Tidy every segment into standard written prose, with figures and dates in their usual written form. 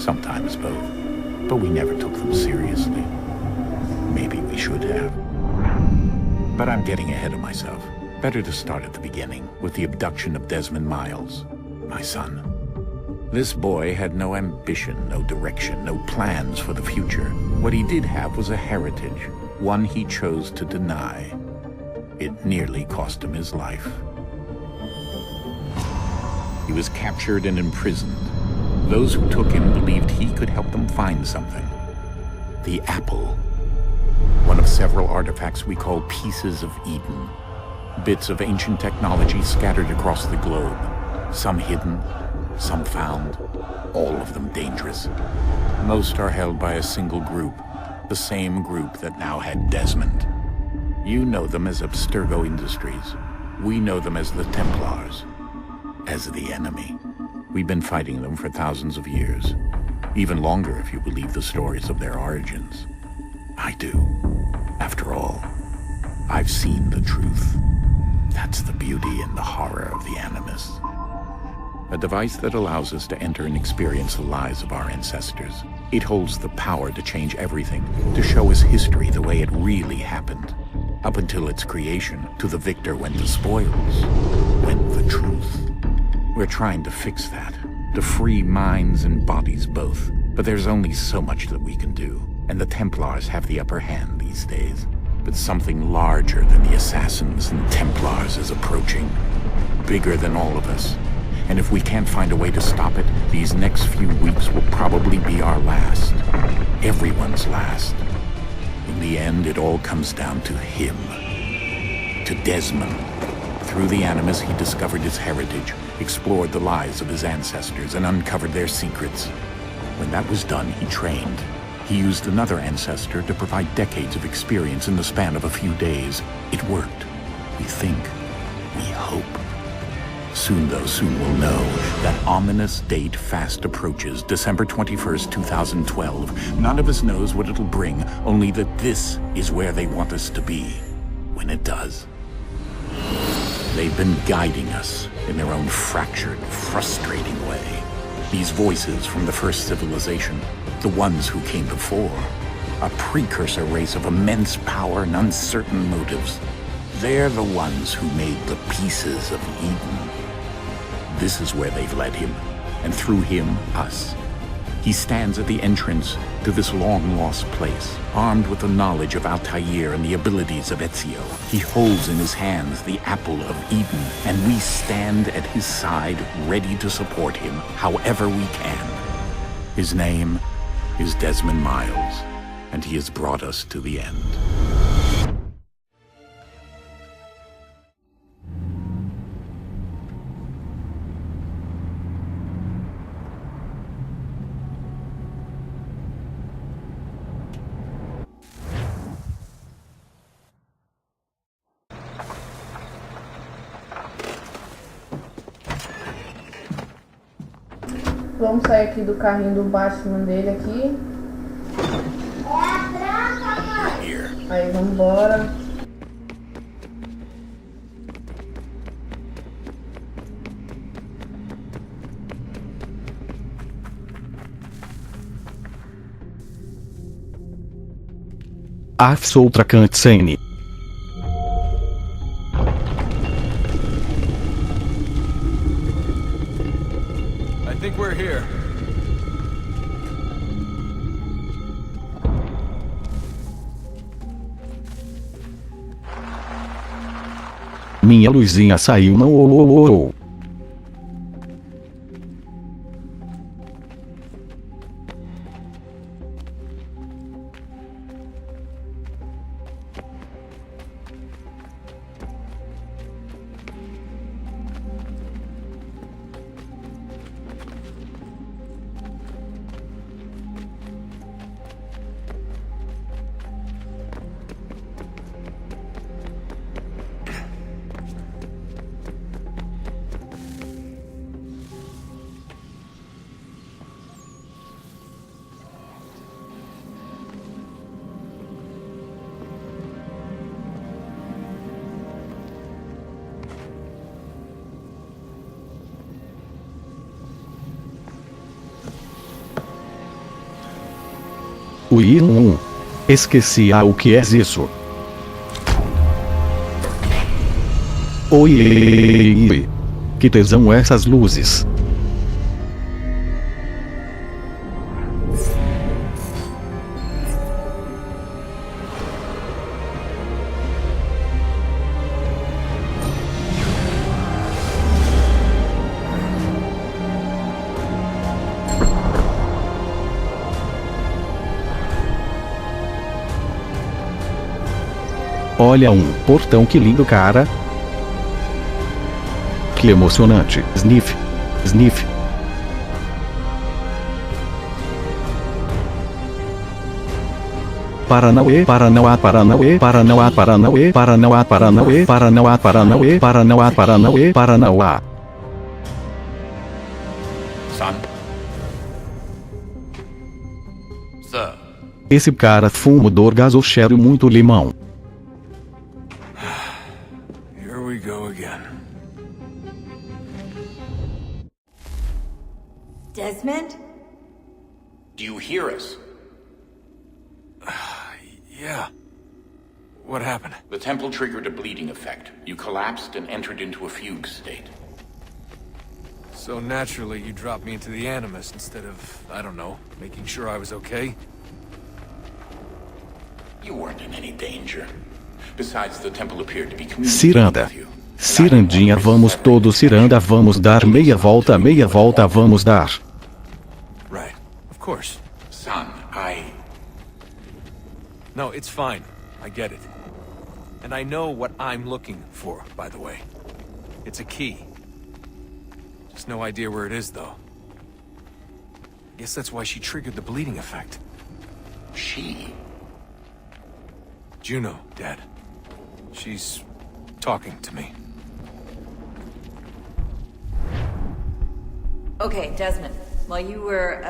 Sometimes both. But we never took them seriously. Maybe we should have. But I'm getting ahead of myself. Better to start at the beginning, with the abduction of Desmond Miles, my son. This boy had no ambition, no direction, no plans for the future. What he did have was a heritage, one he chose to deny. It nearly cost him his life. He was captured and imprisoned. Those who took him believed he could help them find something. The apple. One of several artifacts we call pieces of Eden. Bits of ancient technology scattered across the globe. Some hidden, some found, all of them dangerous. Most are held by a single group, the same group that now had Desmond. You know them as Abstergo Industries. We know them as the Templars, as the enemy. We've been fighting them for thousands of years, even longer if you believe the stories of their origins. I do. After all, I've seen the truth. That's the beauty and the horror of the Animus. A device that allows us to enter and experience the lives of our ancestors. It holds the power to change everything, to show us history the way it really happened. Up until its creation, to the victor went the spoils, went the truth. We're trying to fix that, to free minds and bodies both. But there's only so much that we can do, and the Templars have the upper hand these days. But something larger than the Assassins and Templars is approaching, bigger than all of us. And if we can't find a way to stop it, these next few weeks will probably be our last. Everyone's last. In the end, it all comes down to him. To Desmond. Through the Animus, he discovered his heritage, explored the lives of his ancestors, and uncovered their secrets. When that was done, he trained. He used another ancestor to provide decades of experience in the span of a few days. It worked. We think. We hope. Soon, though, soon we'll know. That ominous date fast approaches, December 21st, 2012. None of us knows what it'll bring, only that this is where they want us to be, when it does. They've been guiding us in their own fractured, frustrating way. These voices from the first civilization, the ones who came before, a precursor race of immense power and uncertain motives. They're the ones who made the pieces of Eden. This is where they've led him, and through him, us. He stands at the entrance to this long-lost place, armed with the knowledge of Altair and the abilities of Ezio. He holds in his hands the apple of Eden, and we stand at his side, ready to support him however we can. His name is Desmond Miles, and he has brought us to the end. Vamos sair aqui do carrinho do Batman dele aqui. Aí, vamos embora. Outra cutscene. I think we're here. Minha luzinha saiu, não. Ui, esqueci o que é isso. Oi, que tesão essas luzes. Olha portão, que lindo, cara. Que emocionante. Sniff. Sniff. Paranauê, ParanauaParanauê, ParanauaParanauê, ParanauaParanauê, ParanauaParanauê, ParanauaParanauê, Paranauá. Son? Sir. Esse cara fumador gaso cheiro muito limão. Here we go again. Desmond? Do you hear us? Yeah. What happened? The temple triggered a bleeding effect. You collapsed and entered into a fugue state. So naturally, you dropped me into the Animus instead of, I don't know, making sure I was okay? You weren't in any danger. Besides, the temple appeared to be communicating Ciranda. with you. Cirandinha, vamos todos, Ciranda, vamos dar meia volta, vamos dar. Right. Of course. Son, No, it's fine. I get it. And I know what I'm looking for, by the way. It's a key. Just no idea where it is, though. Guess that's why she triggered the bleeding effect. She? Juno, Dad. She's talking to me. Okay, Desmond. While you were,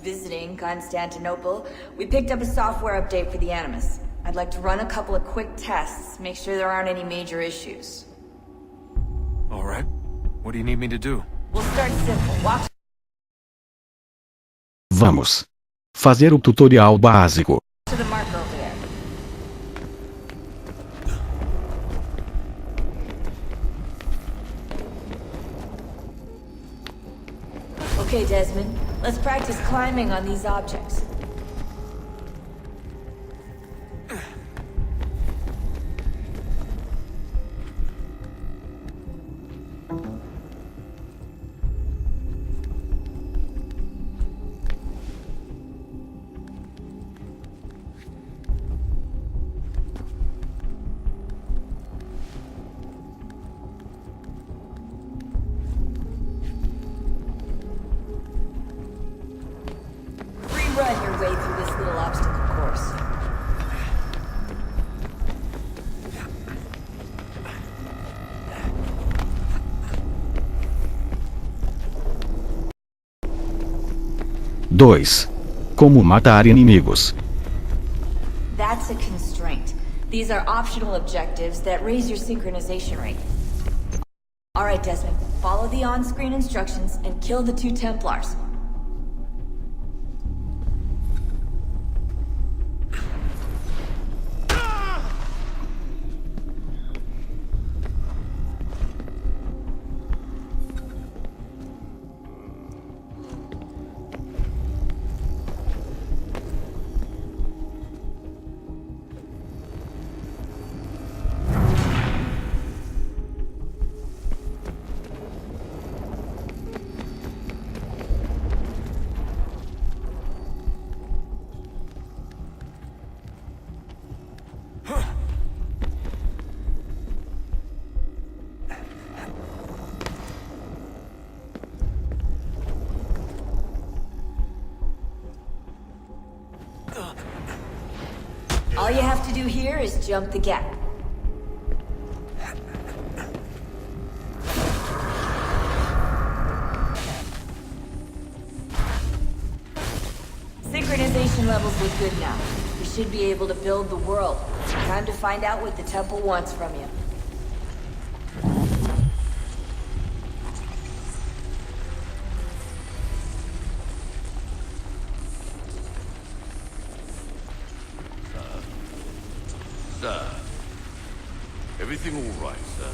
visiting Constantinople, we picked up a software update for the Animus. I'd like to run a couple of quick tests, make sure there aren't any major issues. All right. What do you need me to do? We'll start simple. Watch. Vamos fazer o tutorial básico. To the marker over there. Okay, Desmond. Let's practice climbing on these objects. Run your way through this little obstacle course. Dois. Como matar inimigos. That's a constraint. These are optional objectives that raise your synchronization rate. Alright, Desmond. Follow the on-screen instructions and kill the 2 Templars. All you have to do here is jump the gap. Synchronization levels look good now. We should be able to build the world. Time to find out what the temple wants from you. Everything all right, sir?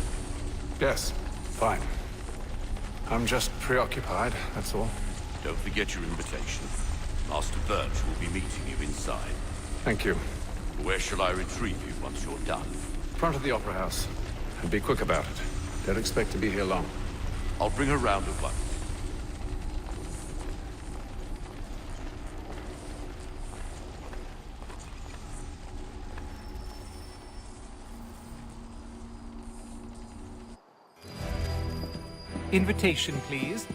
Yes, fine. I'm just preoccupied, that's all. Don't forget your invitation. Master Birch will be meeting you inside. Thank you. Where shall I retrieve you once you're done? Front of the Opera House. And be quick about it. Don't expect to be here long. I'll bring her round at once. Invitation, please.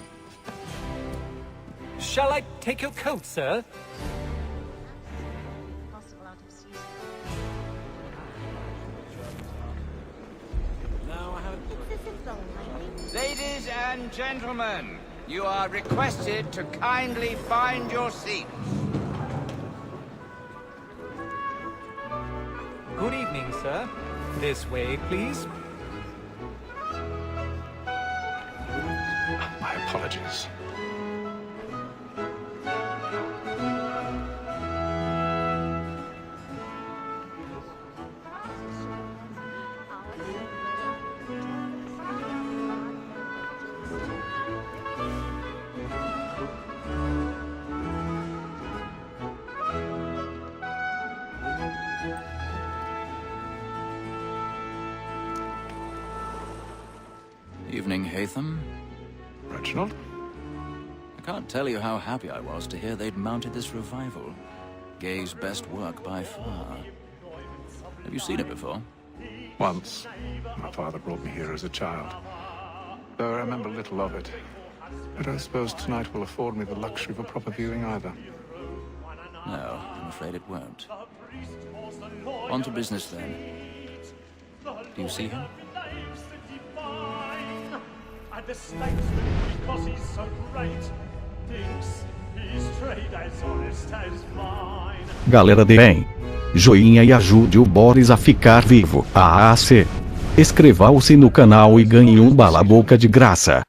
Shall I take your coat, sir? Ladies and gentlemen, you are requested to kindly find your seats. Good evening, sir. This way, please. My apologies. Evening, Hatham. Reginald? I can't tell you how happy I was to hear they'd mounted this revival. Gay's best work by far. Have you seen it before? Once. My father brought me here as a child. Though I remember little of it. I don't suppose tonight will afford me the luxury of a proper viewing either. No, I'm afraid it won't. On to business then. Do you see him? And the statesman, because he's so great, thinks his trade as honest as mine. Galera, deem joinha e ajude o Boris a ficar vivo. Inscreva-se no canal e ganhe um bala-boca de graça.